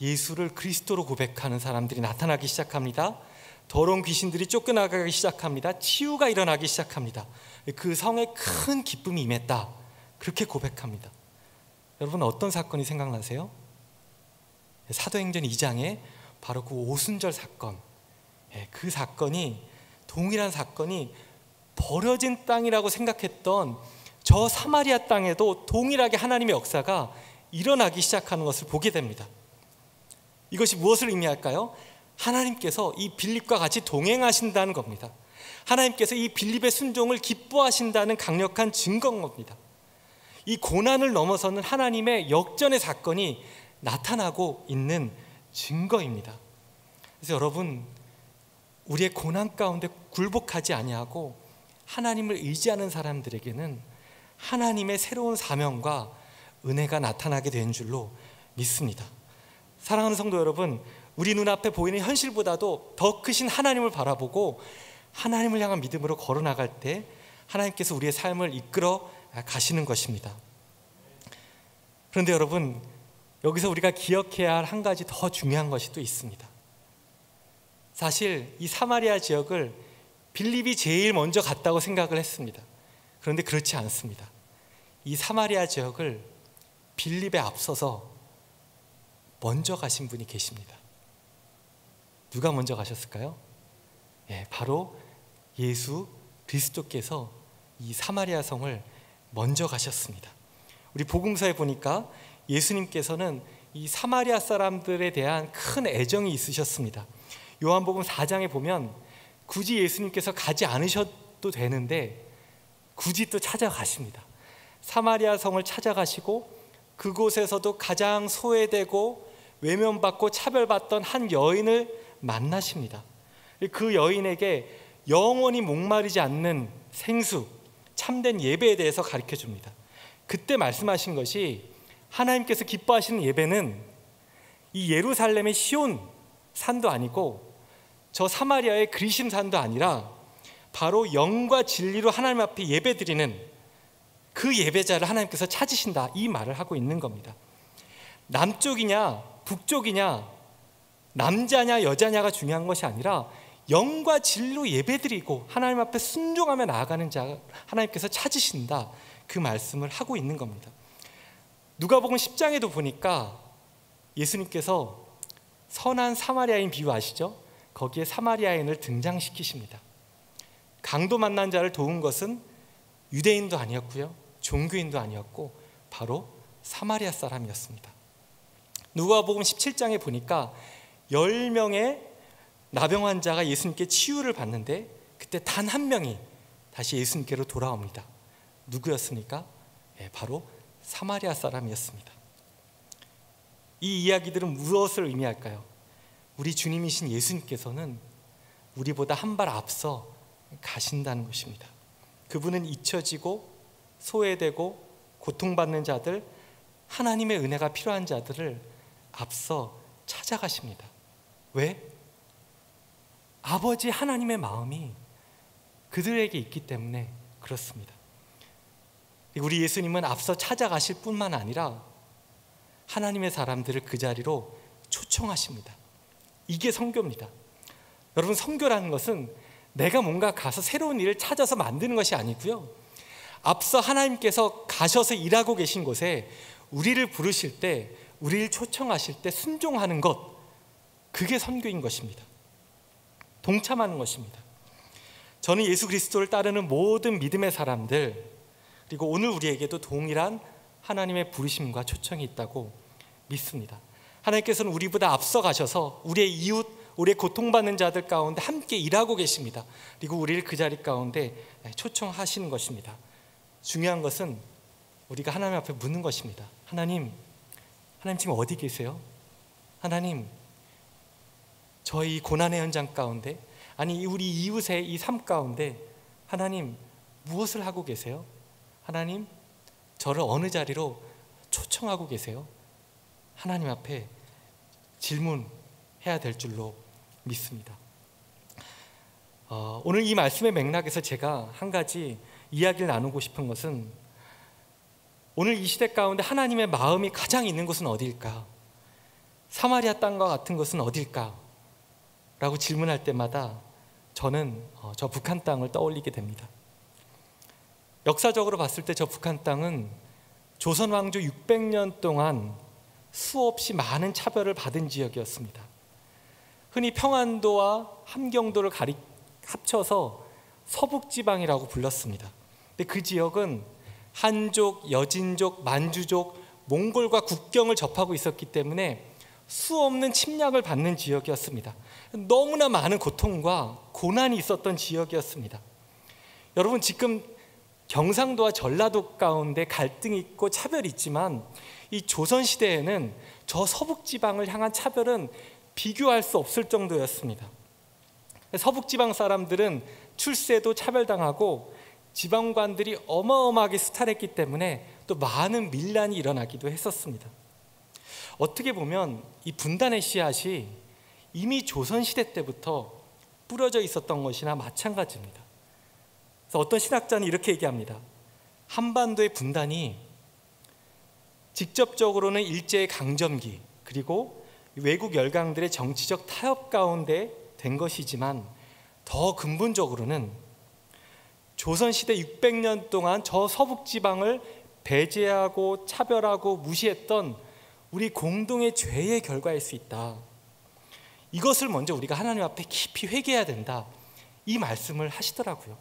예수를 그리스도로 고백하는 사람들이 나타나기 시작합니다. 더러운 귀신들이 쫓겨나가기 시작합니다. 치유가 일어나기 시작합니다. 그 성에 큰 기쁨이 임했다, 그렇게 고백합니다. 여러분, 어떤 사건이 생각나세요? 사도행전 2장에 바로 그 오순절 사건, 그 사건이, 동일한 사건이 버려진 땅이라고 생각했던 저 사마리아 땅에도 동일하게 하나님의 역사가 일어나기 시작하는 것을 보게 됩니다. 이것이 무엇을 의미할까요? 하나님께서 이 빌립과 같이 동행하신다는 겁니다. 하나님께서 이 빌립의 순종을 기뻐하신다는 강력한 증거인 겁니다. 이 고난을 넘어서는 하나님의 역전의 사건이 나타나고 있는 증거입니다. 그래서 여러분, 우리의 고난 가운데 굴복하지 아니하고 하나님을 의지하는 사람들에게는 하나님의 새로운 사명과 은혜가 나타나게 된 줄로 믿습니다. 사랑하는 성도 여러분, 우리 눈앞에 보이는 현실보다도 더 크신 하나님을 바라보고 하나님을 향한 믿음으로 걸어나갈 때 하나님께서 우리의 삶을 이끌어 가시는 것입니다. 그런데 여러분, 여기서 우리가 기억해야 할 한 가지 더 중요한 것이 또 있습니다. 사실 이 사마리아 지역을 빌립이 제일 먼저 갔다고 생각을 했습니다. 그런데 그렇지 않습니다. 이 사마리아 지역을 빌립에 앞서서 먼저 가신 분이 계십니다. 누가 먼저 가셨을까요? 바로 예수 그리스도께서 이 사마리아 성을 먼저 가셨습니다. 우리 복음서에 보니까 예수님께서는 이 사마리아 사람들에 대한 큰 애정이 있으셨습니다. 요한복음 4장에 보면 굳이 예수님께서 가지 않으셔도 되는데 굳이 또 찾아가십니다. 사마리아 성을 찾아가시고 그곳에서도 가장 소외되고 외면받고 차별받던 한 여인을 만나십니다. 그 여인에게 영원히 목마르지 않는 생수, 참된 예배에 대해서 가르쳐 줍니다. 그때 말씀하신 것이 하나님께서 기뻐하시는 예배는 이 예루살렘의 시온 산도 아니고 저 사마리아의 그리심 산도 아니라 바로 영과 진리로 하나님 앞에 예배드리는 그 예배자를 하나님께서 찾으신다, 이 말을 하고 있는 겁니다. 남쪽이냐 북쪽이냐 남자냐 여자냐가 중요한 것이 아니라 영과 진리로 예배드리고 하나님 앞에 순종하며 나아가는 자 하나님께서 찾으신다, 그 말씀을 하고 있는 겁니다. 누가복음 10장에도 보니까 예수님께서 선한 사마리아인 비유 아시죠? 거기에 사마리아인을 등장시키십니다. 강도 만난 자를 도운 것은 유대인도 아니었고요, 종교인도 아니었고 바로 사마리아 사람이었습니다. 누가복음 17장에 보니까 10명의 나병 환자가 예수님께 치유를 받는데 그때 단 한 명이 다시 예수님께로 돌아옵니다. 누구였습니까? 바로 사마리아 사람이었습니다. 이 이야기들은 무엇을 의미할까요? 우리 주님이신 예수님께서는 우리보다 한 발 앞서 가신다는 것입니다. 그분은 잊혀지고 소외되고 고통받는 자들, 하나님의 은혜가 필요한 자들을 앞서 찾아가십니다. 왜? 아버지 하나님의 마음이 그들에게 있기 때문에 그렇습니다. 우리 예수님은 앞서 찾아가실 뿐만 아니라 하나님의 사람들을 그 자리로 초청하십니다. 이게 선교입니다. 여러분, 선교라는 것은 내가 뭔가 가서 새로운 일을 찾아서 만드는 것이 아니고요, 앞서 하나님께서 가셔서 일하고 계신 곳에 우리를 부르실 때, 우리를 초청하실 때 순종하는 것, 그게 선교인 것입니다. 동참하는 것입니다. 저는 예수 그리스도를 따르는 모든 믿음의 사람들, 그리고 오늘 우리에게도 동일한 하나님의 부르심과 초청이 있다고 믿습니다. 하나님께서는 우리보다 앞서 가셔서 우리의 이웃, 우리의 고통받는 자들 가운데 함께 일하고 계십니다. 그리고 우리를 그 자리 가운데 초청하시는 것입니다. 중요한 것은 우리가 하나님 앞에 묻는 것입니다. 하나님 지금 어디 계세요? 하나님, 저희 고난의 현장 가운데, 아니 우리 이웃의 이 삶 가운데 하나님 무엇을 하고 계세요? 하나님, 저를 어느 자리로 초청하고 계세요? 하나님 앞에 질문해야 될 줄로 믿습니다. 오늘 이 말씀의 맥락에서 제가 한 가지 이야기를 나누고 싶은 것은, 오늘 이 시대 가운데 하나님의 마음이 가장 있는 곳은 어디일까? 사마리아 땅과 같은 곳은 어디일까? 라고 질문할 때마다 저는 저 북한 땅을 떠올리게 됩니다. 역사적으로 봤을 때 저 북한 땅은 조선 왕조 600년 동안 수없이 많은 차별을 받은 지역이었습니다. 흔히 평안도와 함경도를 합쳐서 서북지방이라고 불렀습니다. 근데 그 지역은 한족, 여진족, 만주족, 몽골과 국경을 접하고 있었기 때문에 수없는 침략을 받는 지역이었습니다. 너무나 많은 고통과 고난이 있었던 지역이었습니다. 여러분, 지금 경상도와 전라도 가운데 갈등이 있고 차별이 있지만 이 조선시대에는 저 서북지방을 향한 차별은 비교할 수 없을 정도였습니다. 서북지방 사람들은 출세도 차별당하고 지방관들이 어마어마하게 수탈했기 때문에 또 많은 밀란이 일어나기도 했었습니다. 어떻게 보면 이 분단의 씨앗이 이미 조선시대 때부터 뿌려져 있었던 것이나 마찬가지입니다. 그래서 어떤 신학자는 이렇게 얘기합니다. 한반도의 분단이 직접적으로는 일제의 강점기, 그리고 외국 열강들의 정치적 타협 가운데 된 것이지만 더 근본적으로는 조선시대 600년 동안 저 서북지방을 배제하고 차별하고 무시했던 우리 공동의 죄의 결과일 수 있다. 이것을 먼저 우리가 하나님 앞에 깊이 회개해야 된다. 이 말씀을 하시더라고요.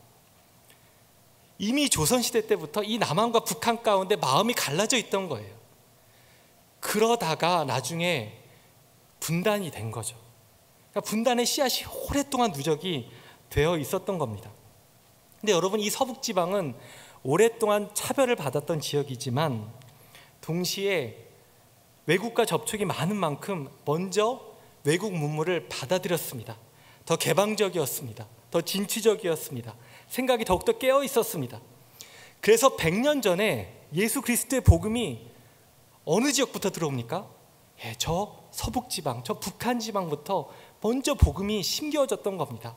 이미 조선시대 때부터 이 남한과 북한 가운데 마음이 갈라져 있던 거예요. 그러다가 나중에 분단이 된 거죠. 그러니까 분단의 씨앗이 오랫동안 누적이 되어 있었던 겁니다. 근데 여러분, 이 서북지방은 오랫동안 차별을 받았던 지역이지만 동시에 외국과 접촉이 많은 만큼 먼저 외국 문물을 받아들였습니다. 더 개방적이었습니다. 더 진취적이었습니다. 생각이 더욱더 깨어 있었습니다. 그래서 100년 전에 예수 그리스도의 복음이 어느 지역부터 들어옵니까? 저 서북지방, 저 북한지방부터 먼저 복음이 심겨졌던 겁니다.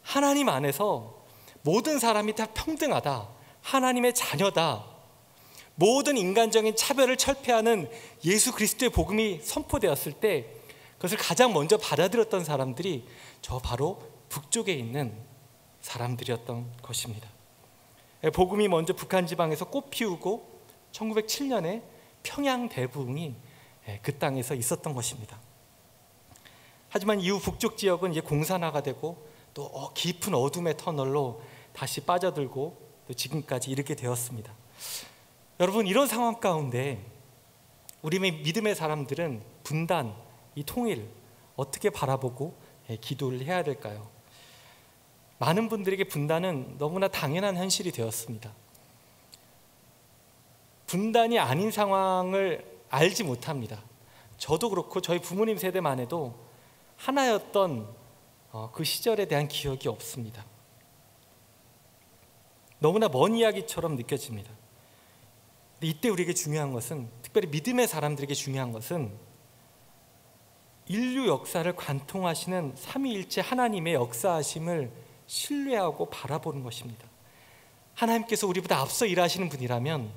하나님 안에서 모든 사람이 다 평등하다, 하나님의 자녀다, 모든 인간적인 차별을 철폐하는 예수 그리스도의 복음이 선포되었을 때 그것을 가장 먼저 받아들였던 사람들이 저 바로 북쪽에 있는 사람들이었던 것입니다. 복음이 먼저 북한지방에서 꽃피우고 1907년에 평양대부흥이 그 땅에서 있었던 것입니다. 하지만 이후 북쪽 지역은 이제 공산화가 되고 또 깊은 어둠의 터널로 다시 빠져들고 또 지금까지 이렇게 되었습니다. 여러분, 이런 상황 가운데 우리 믿음의 사람들은 분단, 이 통일 어떻게 바라보고 기도를 해야 될까요? 많은 분들에게 분단은 너무나 당연한 현실이 되었습니다. 분단이 아닌 상황을 알지 못합니다. 저도 그렇고 저희 부모님 세대만 해도 하나였던 그 시절에 대한 기억이 없습니다. 너무나 먼 이야기처럼 느껴집니다. 근데 이때 우리에게 중요한 것은, 특별히 믿음의 사람들에게 중요한 것은 인류 역사를 관통하시는 삼위일체 하나님의 역사하심을 신뢰하고 바라보는 것입니다. 하나님께서 우리보다 앞서 일하시는 분이라면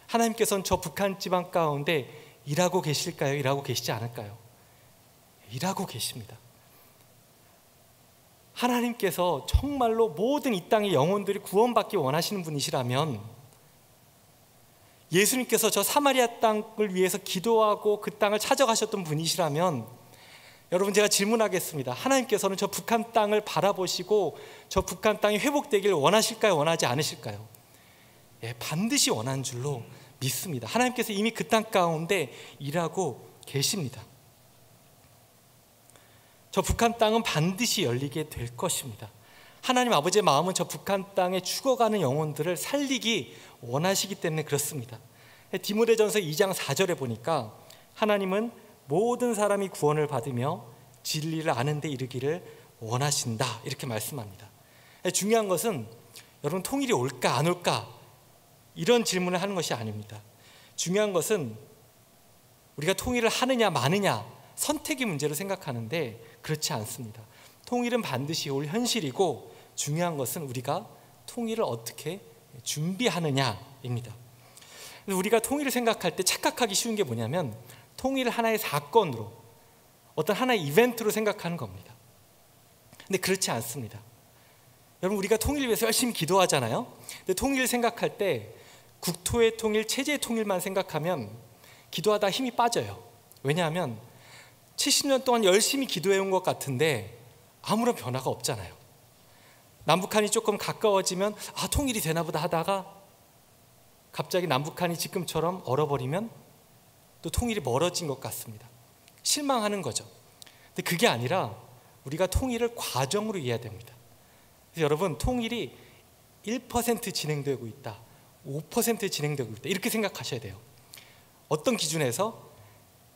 하나님께서는 저 북한 지방 가운데 일하고 계실까요? 일하고 계시지 않을까요? 일하고 계십니다. 하나님께서 정말로 모든 이 땅의 영혼들이 구원받기 원하시는 분이시라면, 예수님께서 저 사마리아 땅을 위해서 기도하고 그 땅을 찾아가셨던 분이시라면, 여러분, 제가 질문하겠습니다. 하나님께서는 저 북한 땅을 바라보시고 저 북한 땅이 회복되기를 원하실까요? 원하지 않으실까요? 반드시 원하는 줄로 믿습니다. 하나님께서 이미 그 땅 가운데 일하고 계십니다. 저 북한 땅은 반드시 열리게 될 것입니다. 하나님 아버지의 마음은 저 북한 땅에 죽어가는 영혼들을 살리기 원하시기 때문에 그렇습니다. 디모데전서 2장 4절에 보니까 하나님은 모든 사람이 구원을 받으며 진리를 아는 데 이르기를 원하신다, 이렇게 말씀합니다. 중요한 것은 여러분, 통일이 올까 안 올까 이런 질문을 하는 것이 아닙니다. 중요한 것은 우리가 통일을 하느냐 마느냐 선택의 문제로 생각하는데 그렇지 않습니다. 통일은 반드시 올 현실이고, 중요한 것은 우리가 통일을 어떻게 준비하느냐입니다. 우리가 통일을 생각할 때 착각하기 쉬운 게 뭐냐면, 통일을 하나의 사건으로, 어떤 하나의 이벤트로 생각하는 겁니다. 근데 그렇지 않습니다. 여러분, 우리가 통일을 위해서 열심히 기도하잖아요. 근데 통일을 생각할 때 국토의 통일, 체제의 통일만 생각하면 기도하다 힘이 빠져요. 왜냐하면 70년 동안 열심히 기도해온 것 같은데 아무런 변화가 없잖아요. 남북한이 조금 가까워지면 통일이 되나 보다 하다가 갑자기 남북한이 지금처럼 얼어버리면 또 통일이 멀어진 것 같습니다. 실망하는 거죠. 근데 그게 아니라 우리가 통일을 과정으로 이해해야 됩니다. 그래서 여러분, 통일이 1% 진행되고 있다, 5% 진행되고 있다, 이렇게 생각하셔야 돼요. 어떤 기준에서?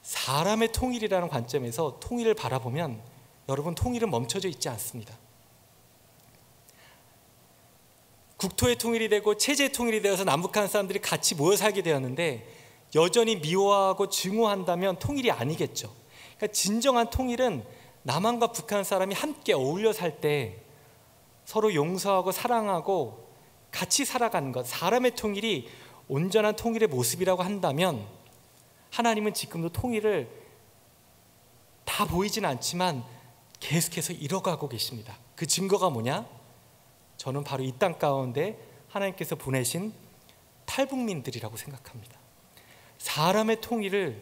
사람의 통일이라는 관점에서 통일을 바라보면 여러분, 통일은 멈춰져 있지 않습니다. 국토의 통일이 되고 체제의 통일이 되어서 남북한 사람들이 같이 모여 살게 되었는데 여전히 미워하고 증오한다면 통일이 아니겠죠. 그러니까 진정한 통일은 남한과 북한 사람이 함께 어울려 살 때 서로 용서하고 사랑하고 같이 살아가는 것, 사람의 통일이 온전한 통일의 모습이라고 한다면, 하나님은 지금도 통일을 다 보이진 않지만 계속해서 이뤄가고 계십니다. 그 증거가 뭐냐? 저는 바로 이 땅 가운데 하나님께서 보내신 탈북민들이라고 생각합니다. 사람의 통일을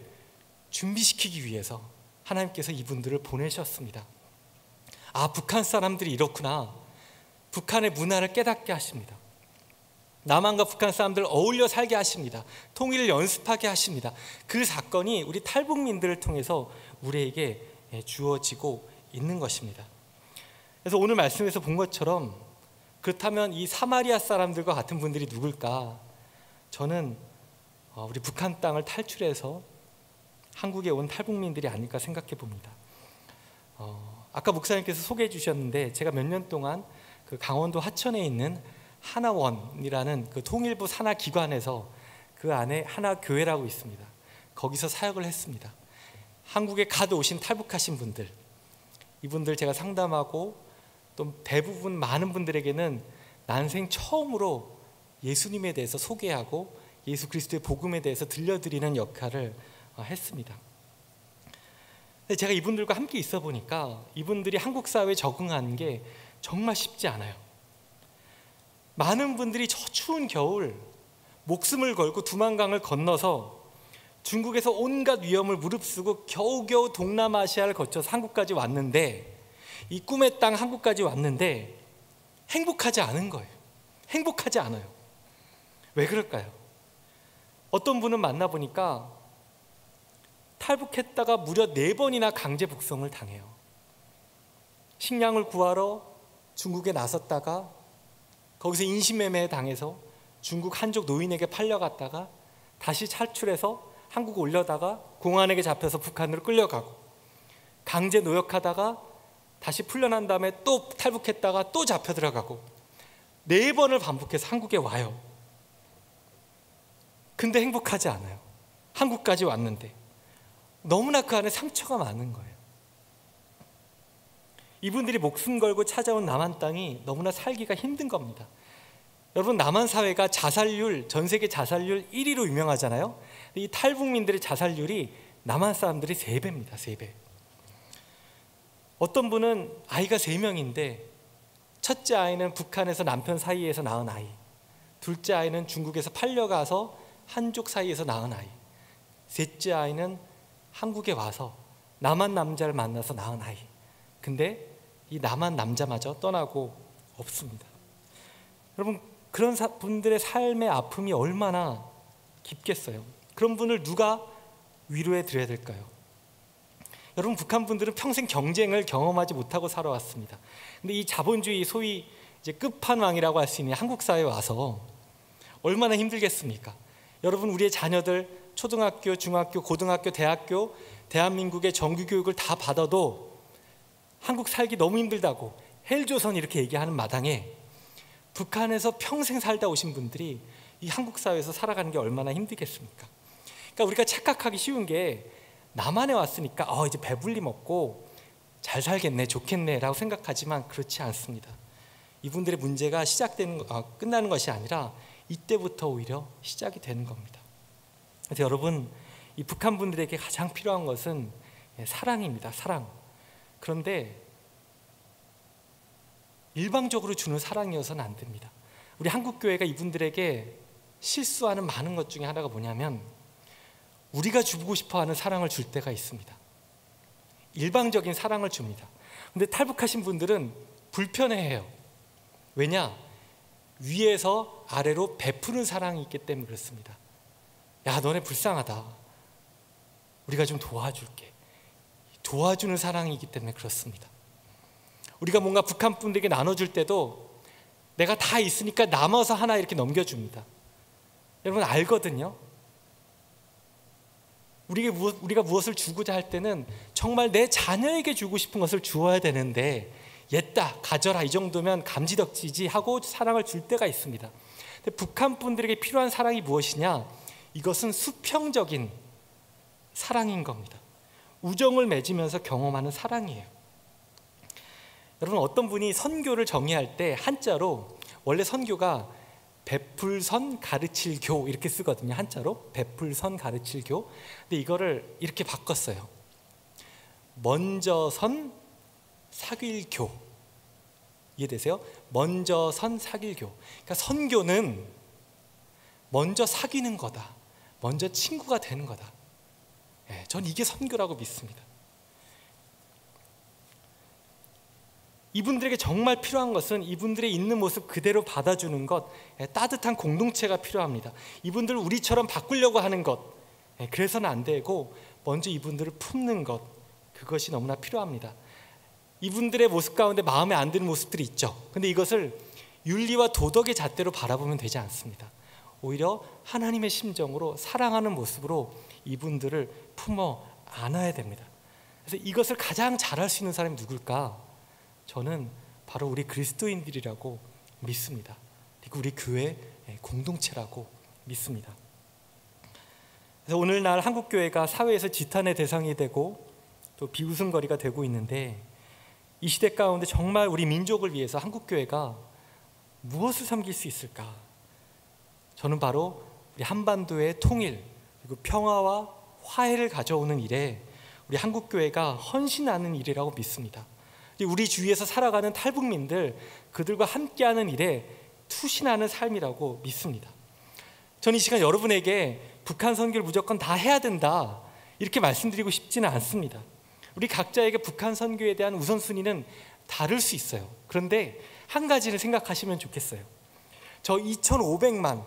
준비시키기 위해서 하나님께서 이분들을 보내셨습니다. 아, 북한 사람들이 이렇구나. 북한의 문화를 깨닫게 하십니다. 남한과 북한 사람들 어울려 살게 하십니다. 통일을 연습하게 하십니다. 그 사건이 우리 탈북민들을 통해서 우리에게 주어지고 있는 것입니다. 그래서 오늘 말씀에서 본 것처럼, 그렇다면 이 사마리아 사람들과 같은 분들이 누굴까? 저는 우리 북한 땅을 탈출해서 한국에 온 탈북민들이 아닐까 생각해 봅니다. 아까 목사님께서 소개해 주셨는데, 제가 몇 년 동안 그 강원도 하천에 있는 하나원이라는 그 통일부 산하 기관에서 그 안에 하나교회라고 있습니다. 거기서 사역을 했습니다. 한국에 가도 오신 탈북하신 분들, 이분들 제가 상담하고 또 대부분 많은 분들에게는 난생 처음으로 예수님에 대해서 소개하고 예수 그리스도의 복음에 대해서 들려드리는 역할을 했습니다. 제가 이분들과 함께 있어 보니까 이분들이 한국 사회에 적응하는 게 정말 쉽지 않아요. 많은 분들이 저 추운 겨울 목숨을 걸고 두만강을 건너서 중국에서 온갖 위험을 무릅쓰고 겨우겨우 동남아시아를 거쳐서 한국까지 왔는데, 이 꿈의 땅 한국까지 왔는데 행복하지 않은 거예요. 행복하지 않아요. 왜 그럴까요? 어떤 분은 만나보니까 탈북했다가 무려 4번이나 강제 북송을 당해요. 식량을 구하러 중국에 나섰다가 거기서 인신매매에 당해서 중국 한족 노인에게 팔려갔다가 다시 탈출해서 한국 올려다가 공안에게 잡혀서 북한으로 끌려가고, 강제 노역하다가 다시 풀려난 다음에 또 탈북했다가 또 잡혀 들어가고, 4번을 반복해서 한국에 와요. 근데 행복하지 않아요. 한국까지 왔는데 너무나 그 안에 상처가 많은 거예요. 이분들이 목숨 걸고 찾아온 남한 땅이 너무나 살기가 힘든 겁니다. 여러분, 남한 사회가 자살률, 전 세계 자살률 1위로 유명하잖아요. 이 탈북민들의 자살률이 남한 사람들이 3배입니다. 3배. 어떤 분은 아이가 3명인데 첫째 아이는 북한에서 남편 사이에서 낳은 아이, 둘째 아이는 중국에서 팔려가서 한족 사이에서 낳은 아이, 셋째 아이는 한국에 와서 남한 남자를 만나서 낳은 아이. 근데 이 남한 남자마저 떠나고 없습니다. 여러분, 그런 분들의 삶의 아픔이 얼마나 깊겠어요. 그런 분을 누가 위로해 드려야 될까요? 여러분, 북한 분들은 평생 경쟁을 경험하지 못하고 살아왔습니다. 근데 이 자본주의 소위 이제 끝판왕이라고 할 수 있는 한국 사회에 와서 얼마나 힘들겠습니까? 여러분, 우리의 자녀들 초등학교, 중학교, 고등학교, 대학교, 대한민국의 정규 교육을 다 받아도 한국 살기 너무 힘들다고 헬조선 이렇게 얘기하는 마당에 북한에서 평생 살다 오신 분들이 이 한국 사회에서 살아가는 게 얼마나 힘들겠습니까? 그러니까 우리가 착각하기 쉬운 게, 남한에 왔으니까 이제 배불리 먹고 잘 살겠네, 좋겠네 라고 생각하지만 그렇지 않습니다. 이분들의 문제가 끝나는 것이 아니라 이때부터 오히려 시작이 되는 겁니다. 그래서 여러분, 이 북한 분들에게 가장 필요한 것은 사랑입니다. 사랑. 그런데 일방적으로 주는 사랑이어서는 안 됩니다. 우리 한국교회가 이분들에게 실수하는 많은 것 중에 하나가 뭐냐면, 우리가 주고 싶어하는 사랑을 줄 때가 있습니다. 일방적인 사랑을 줍니다. 근데 탈북하신 분들은 불편해해요. 왜냐? 위에서 아래로 베푸는 사랑이 있기 때문에 그렇습니다. 야, 너네 불쌍하다, 우리가 좀 도와줄게. 도와주는 사랑이기 때문에 그렇습니다. 우리가 뭔가 북한 분들에게 나눠줄 때도 내가 다 있으니까 남아서 하나 이렇게 넘겨줍니다. 여러분 알거든요. 우리가 무엇을 주고자 할 때는 정말 내 자녀에게 주고 싶은 것을 주어야 되는데, 옛다, 가져라 이 정도면 감지덕지지 하고 사랑을 줄 때가 있습니다. 근데 북한 분들에게 필요한 사랑이 무엇이냐? 이것은 수평적인 사랑인 겁니다. 우정을 맺으면서 경험하는 사랑이에요. 여러분, 어떤 분이 선교를 정의할 때 한자로, 원래 선교가 베풀선 가르칠 교 이렇게 쓰거든요. 한자로 베풀선 가르칠 교. 근데 이거를 이렇게 바꿨어요. 먼저 선 사귈 교. 이해되세요? 먼저 선 사귈교. 그러니까 선교는 먼저 사귀는 거다. 먼저 친구가 되는 거다. 전 이게 선교라고 믿습니다. 이분들에게 정말 필요한 것은 이분들의 있는 모습 그대로 받아주는 것, 따뜻한 공동체가 필요합니다. 이분들을 우리처럼 바꾸려고 하는 것, 그래서는 안 되고 먼저 이분들을 품는 것, 그것이 너무나 필요합니다. 이분들의 모습 가운데 마음에 안 드는 모습들이 있죠. 근데 이것을 윤리와 도덕의 잣대로 바라보면 되지 않습니다. 오히려 하나님의 심정으로 사랑하는 모습으로 이분들을 품어 안아야 됩니다. 그래서 이것을 가장 잘할 수 있는 사람이 누굴까? 저는 바로 우리 그리스도인들이라고 믿습니다. 그리고 우리 교회 공동체라고 믿습니다. 그래서 오늘날 한국교회가 사회에서 지탄의 대상이 되고 또 비웃음거리가 되고 있는데, 이 시대 가운데 정말 우리 민족을 위해서 한국교회가 무엇을 섬길 수 있을까? 저는 바로 우리 한반도의 통일 그리고 평화와 화해를 가져오는 일에 우리 한국교회가 헌신하는 일이라고 믿습니다. 우리 주위에서 살아가는 탈북민들, 그들과 함께하는 일에 투신하는 삶이라고 믿습니다. 저는 이 시간 여러분에게 북한 선교를 무조건 다 해야 된다 이렇게 말씀드리고 싶지는 않습니다. 우리 각자에게 북한 선교에 대한 우선순위는 다를 수 있어요. 그런데 한 가지를 생각하시면 좋겠어요. 저 2,500만,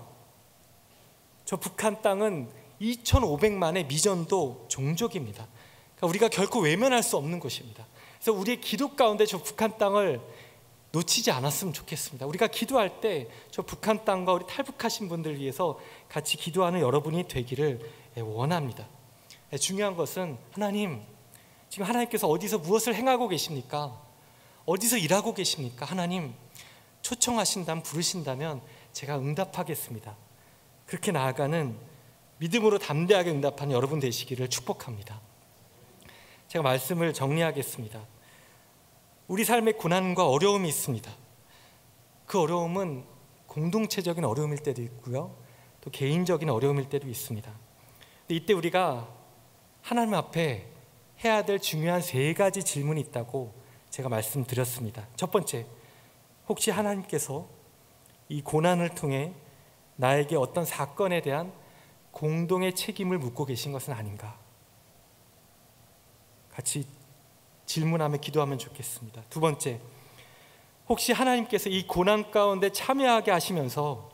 저 북한 땅은 2,500만의 미전도 종족입니다. 그러니까 우리가 결코 외면할 수 없는 곳입니다. 그래서 우리의 기도 가운데 저 북한 땅을 놓치지 않았으면 좋겠습니다. 우리가 기도할 때 저 북한 땅과 우리 탈북하신 분들 위해서 같이 기도하는 여러분이 되기를 원합니다. 중요한 것은 하나님, 지금 하나님께서 어디서 무엇을 행하고 계십니까? 어디서 일하고 계십니까? 하나님 초청하신다면, 부르신다면 제가 응답하겠습니다. 그렇게 나아가는 믿음으로 담대하게 응답하는 여러분 되시기를 축복합니다. 제가 말씀을 정리하겠습니다. 우리 삶에 고난과 어려움이 있습니다. 그 어려움은 공동체적인 어려움일 때도 있고요, 또 개인적인 어려움일 때도 있습니다. 근데 이때 우리가 하나님 앞에 해야 될 중요한 3가지 질문이 있다고 제가 말씀드렸습니다. 첫 번째, 혹시 하나님께서 이 고난을 통해 나에게 어떤 사건에 대한 공동의 책임을 묻고 계신 것은 아닌가? 같이 질문하며 기도하면 좋겠습니다. 두 번째, 혹시 하나님께서 이 고난 가운데 참여하게 하시면서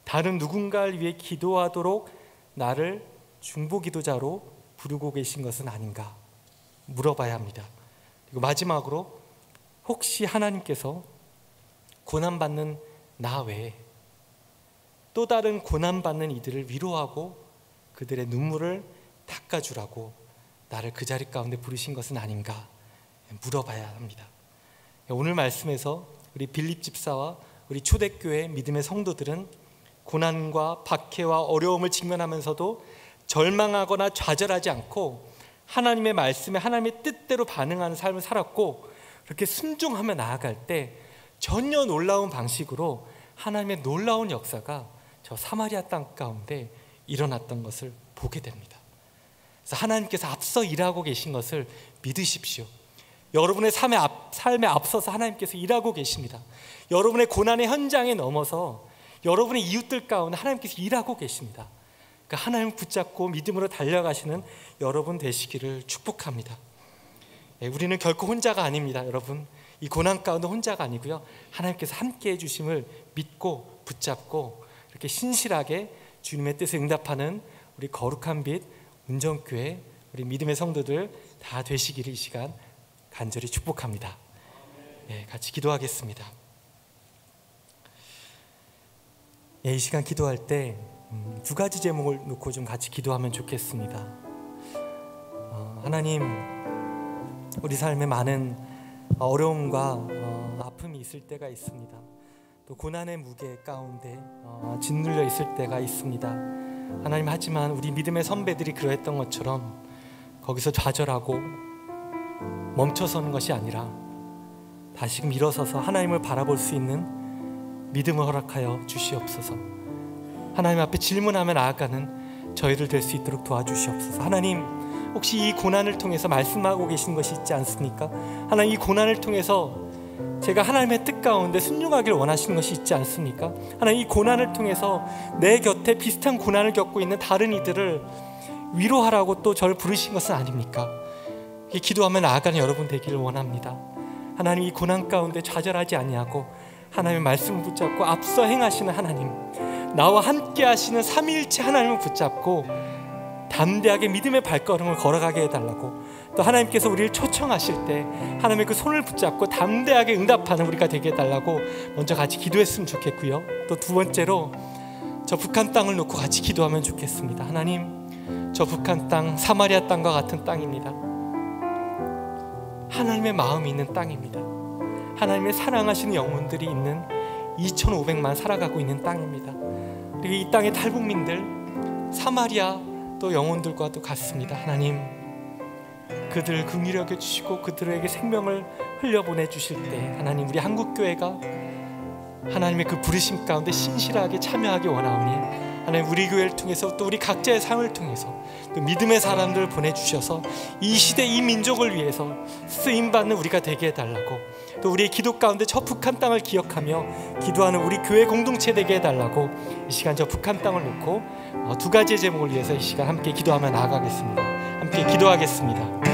다른 누군가를 위해 기도하도록 나를 중보기도자로 부르고 계신 것은 아닌가 물어봐야 합니다. 그리고 마지막으로, 혹시 하나님께서 고난받는 나 외에 또 다른 고난받는 이들을 위로하고 그들의 눈물을 닦아주라고 나를 그 자리 가운데 부르신 것은 아닌가 물어봐야 합니다. 오늘 말씀에서 우리 빌립 집사와 우리 초대교회 믿음의 성도들은 고난과 박해와 어려움을 직면하면서도 절망하거나 좌절하지 않고 하나님의 말씀에 하나님의 뜻대로 반응하는 삶을 살았고, 그렇게 순종하며 나아갈 때 전혀 놀라운 방식으로 하나님의 놀라운 역사가 저 사마리아 땅 가운데 일어났던 것을 보게 됩니다. 그래서 하나님께서 앞서 일하고 계신 것을 믿으십시오. 여러분의 삶에 앞서서 하나님께서 일하고 계십니다. 여러분의 고난의 현장에 넘어서 여러분의 이웃들 가운데 하나님께서 일하고 계십니다. 그러니까 하나님 붙잡고 믿음으로 달려가시는 여러분 되시기를 축복합니다. 우리는 결코 혼자가 아닙니다. 여러분, 이 고난 가운데 혼자가 아니고요, 하나님께서 함께 해주심을 믿고 붙잡고 이렇게 신실하게 주님의 뜻에 응답하는 우리 거룩한 빛 운정교회 우리 믿음의 성도들 다 되시기를 이 시간 간절히 축복합니다. 같이 기도하겠습니다. 이 시간 기도할 때 2가지 제목을 놓고 좀 같이 기도하면 좋겠습니다. 하나님, 우리 삶에 많은 어려움과 아픔이 있을 때가 있습니다. 또 고난의 무게 가운데 짓눌려 있을 때가 있습니다. 하나님, 하지만 우리 믿음의 선배들이 그러했던 것처럼 거기서 좌절하고 멈춰서는 것이 아니라 다시금 일어서서 하나님을 바라볼 수 있는 믿음을 허락하여 주시옵소서. 하나님 앞에 질문하며 나아가는 저희들 될 수 있도록 도와주시옵소서. 하나님, 혹시 이 고난을 통해서 말씀하고 계신 것이 있지 않습니까? 하나님, 이 고난을 통해서 제가 하나님의 뜻 가운데 순종하길 원하시는 것이 있지 않습니까? 하나님, 이 고난을 통해서 내 곁에 비슷한 고난을 겪고 있는 다른 이들을 위로하라고 또 저를 부르신 것은 아닙니까? 기도하며 나아가는 여러분 되기를 원합니다. 하나님, 이 고난 가운데 좌절하지 아니하고 하나님의 말씀을 붙잡고 앞서 행하시는 하나님, 나와 함께 하시는 삼위일체 하나님을 붙잡고 담대하게 믿음의 발걸음을 걸어가게 해달라고, 또 하나님께서 우리를 초청하실 때 하나님의 그 손을 붙잡고 담대하게 응답하는 우리가 되게 해달라고 먼저 같이 기도했으면 좋겠고요. 또 두 번째로 저 북한 땅을 놓고 같이 기도하면 좋겠습니다. 하나님, 저 북한 땅 사마리아 땅과 같은 땅입니다. 하나님의 마음이 있는 땅입니다. 하나님의 사랑하시는 영혼들이 있는 2,500만 살아가고 있는 땅입니다. 그리고 이 땅의 탈북민들 사마리아 또 영혼들과도 같습니다. 하나님, 그들을 긍휼히 여겨주시고 그들에게 생명을 흘려보내 주실 때 하나님, 우리 한국교회가 하나님의 그 부르심 가운데 신실하게 참여하기 원하오니 하나님, 우리 교회를 통해서 또 우리 각자의 삶을 통해서 그 믿음의 사람들을 보내주셔서 이 시대 이 민족을 위해서 쓰임받는 우리가 되게 해달라고, 또 우리의 기도 가운데 저 북한 땅을 기억하며 기도하는 우리 교회 공동체 되게 해달라고, 이 시간 저 북한 땅을 놓고 두 가지의 제목을 위해서 이 시간 함께 기도하며 나아가겠습니다. 함께 기도하겠습니다.